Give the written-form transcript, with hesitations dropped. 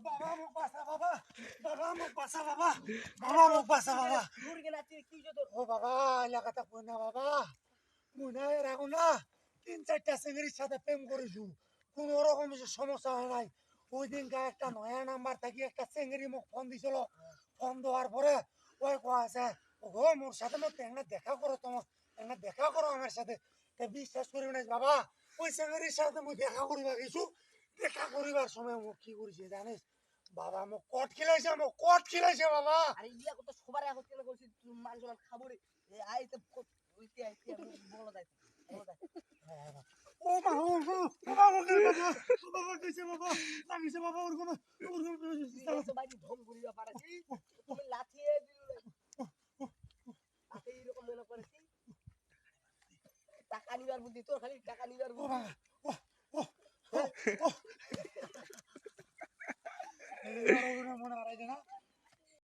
বাবা মুখ বাসা বাবা বাবা মুখ বাসা বাবা বাবা মুখ বাসা বাবা ও বাবা এলাকাটা কই না বাবা মনে রাখো না 3-4টা সিঙ্গির সাথে প্রেম করেছু কোন রকম সমস্যা হয় নাই ওই দিন একটা নয়া নাম্বার থাকি একটা সিঙ্গিরি মুখ ফোন দিছিল ফোন দেওয়ার পরে ওই কয়েছে ও মোর সাথে মতো দেখা করো তোমার দেখা করো আমার সাথে বিশ্বাস করি না বাবা ওই সিঙ্গিরির সাথে মুই দেখা করিবা গেছু দেখা করিবার সময় মুখ কি করেছে জানিস বাবা মুখ কট খিলাইছে বাবা আরে ইয়া কত সবার এখন কেন করছিস মান সম্মান খাবো রে আইতে উইতে আইতে বলো যাই ও মা ও বাবা কইছে বাবা লাগিছে বাবা ওরকম তো বাড়ি ঢং করিবা পারাছি তুমি লাথিয়ে দিল আতে এরকম মনে করেছি টাকা নিবার বুদ্ধি তোর খালি টাকা নিবার বুদ্ধি মনে হারাই না